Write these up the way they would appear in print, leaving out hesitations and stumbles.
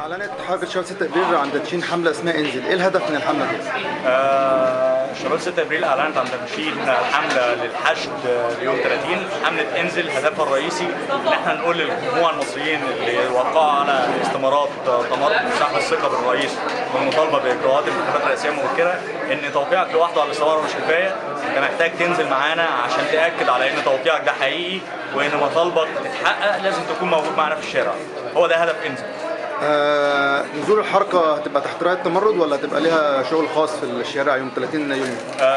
اعلنت حركه شباب 6 ابريل عن تدشين حمله اسمها انزل، ايه الهدف من الحمله دي؟ شباب 6 ابريل اعلنت عن تدشين حمله للحشد ليوم 30. حمله انزل هدفها الرئيسي ان احنا نقول للجموع المصريين اللي وقعوا على استمارات تمرد بسحب الثقه بالرئيس والمطالبه باجراءات الانتخابات الرئاسيه المبكره ان توقيعك لوحده على الاستماره مش كفايه، انت محتاج تنزل معانا عشان تاكد على ان توقيعك ده حقيقي وان مطالبك تتحقق لازم تكون موجود معانا في الشارع. هو ده هدف انزل. نزول الحركه هتبقى تحت رايه التمرد ولا هتبقى لها شغل خاص في الشارع يوم 30 يونيو؟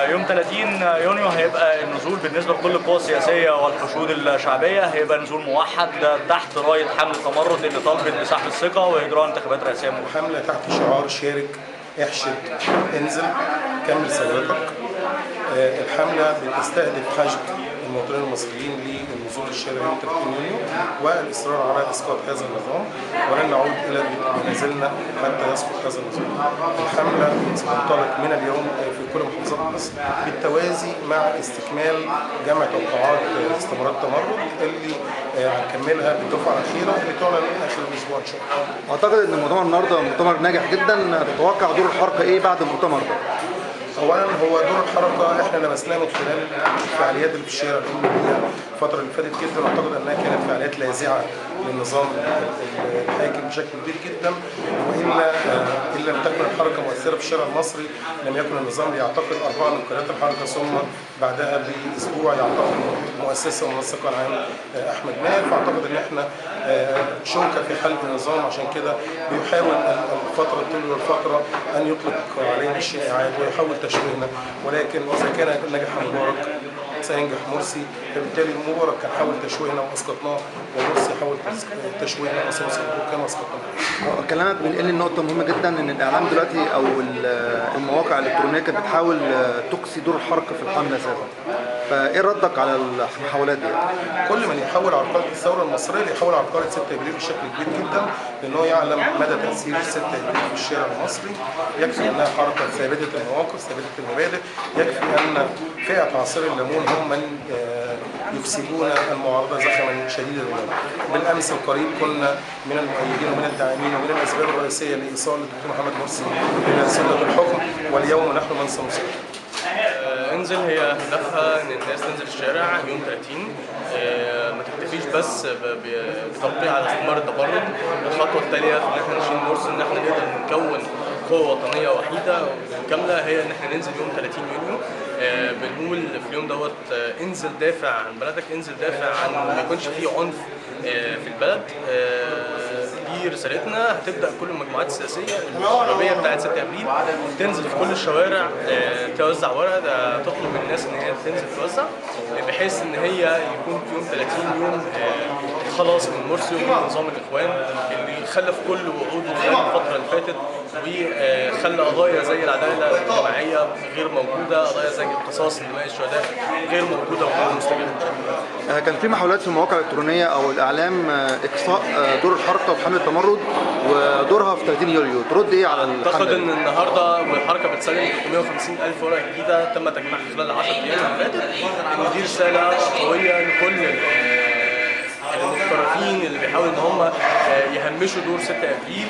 يوم 30 يونيو هيبقى النزول بالنسبه لكل القوى السياسيه والحشود الشعبيه هيبقى نزول موحد تحت رايه حمله تمرد اللي طالبت بسحب الثقه واجراء انتخابات رئاسيه مبكره. حمله تحت شعار شارك احشد انزل كمل ثورتك. الحمله بتستهدف حشد المواطنين المصريين للنزول للشارع يوم 30 يونيو والاصرار على اسقاط هذا النظام، ولن نعود الى منازلنا حتى يسقط هذا النظام. الحمله ستنطلق من اليوم في كل محافظات مصر بالتوازي مع استكمال جمع توقعات استمارات تمرد اللي هنكملها بالدفعه الاخيره اللي تعلن اخر الاسبوع ان شاء الله. اعتقد ان المؤتمر النهارده مؤتمر ناجح جدا، تتوقع دور الحركه ايه بعد المؤتمر ده؟ اولا هو دور الحركه احنا لمسناه من خلال الفعاليات اللي في الشارع هي الفتره اللي فاتت جدا، واعتقد انها كانت فعاليات لاذعه للنظام الحاكم بشكل كبير جدا، والا ان لم تكن الحركه مؤثره في الشارع المصري لم يكن النظام يعتقد 4 من قيادات الحركه ثم بعدها باسبوع يعتقد مؤسسه ومنسق العام احمد ماهر. فاعتقد ان احنا شوكه في حلب النظام، عشان كده بيحاول الفتره طول الفتره ان يطلق علينا الشائعات ويحاول تشويهنا، ولكن اذا كان نجح مبارك سينجح مرسي، فبالتالي مبارك كان حاول تشويهنا واسقطناه ومرسي حاول تشويهنا كما اسقطناه. كلامك بينقل لي نقطه مهمه جدا، ان الاعلام دلوقتي او المواقع الالكترونيه كانت بتحاول تقصي دور الحركه في الحمله اساسا، فايه ردك على المحاولات دي؟ كل من يحاول عرقله الثوره المصريه يحاول عرقله 6 ابريل بشكل كبير جدا، لانه يعلم مدى تاثير 6 ابريل في الشارع المصري. يكفي انها حركه ثابته المواقف ثابته المبادئ، يكفي ان فئه عصير الليمون هم من يكسبون المعارضه زخما شديدا. بالامس القريب كنا من المؤيدين ومن الداعمين ومن الاسباب الرئيسيه لايصال الدكتور محمد مرسي الى سده الحكم، واليوم نحن من سنصل. انزل هي هدفها ان الناس تنزل الشارع يوم 30، ما تكتفيش بس بتوقيع على استمارة التمرد. الخطوه الثانيه في ان احنا نشيل مرسي ان احنا نقدر نكون قوه وطنيه وحيده كامله، هي ان احنا ننزل يوم 30 يونيو. بنقول في اليوم دوت انزل دافع عن بلدك، انزل دافع عن ما يكونش فيه عنف في البلد. دي رسالتنا. هتبدا كل المجموعات السياسيه الشبابيه بتاعت 6 ابريل تنزل في كل الشوارع توزع ورق، تطلب من الناس ان هي تنزل توزع، بحيث ان هي يكون في يوم 30 يوم خلاص من مرسي ومن نظام الاخوان اللي خلف كل وعوده الفتره اللي فاتت، وخلى قضايا زي العداله الاجتماعيه غير موجوده، قضايا زي القصاص دماء الشهداء غير موجوده وغير مستجابه. كان في محاولات في المواقع الالكترونيه او الاعلام اقصاء دور الحركه في حمله التمرد ودورها في 30 يوليو، ترد ايه على الحمله؟ اعتقد ان النهارده والحركه بتسلم 350,000 ورقه جديده تم تجميعها خلال 10 ايام اللي فاتت، ان دي رساله قويه لكل المتطرفين اللي بيحاولوا ان هم يهمشوا دور 6 ابريل.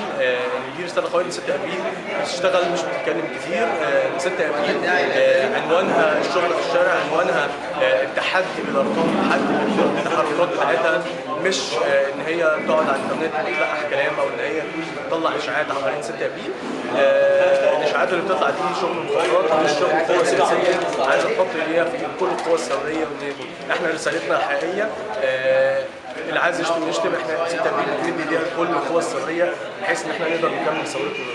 دي رساله قويه ل 6 ابريل بتشتغل مش بتتكلم كتير. 6 ابريل عنوانها الشغل في الشارع، عنوانها التحدي بالارقام، التحدي بالتحركات بتاعتها، مش ان هي تقعد على الانترنت وتلقح كلام او ان هي تطلع اشاعات حوالين 6 ابريل. الاشاعات اللي بتطلع دي شغل مخابرات مش شغل قوى سياسيه عايزه تحط ايديها في كل القوى الثوريه. احنا رسالتنا حقيقيه، اللي عايز يشتم احنا 6 ابريل بندي ايديها لكل القوى الثوريه بحيث ان احنا نقدر نكمل ثورتنا.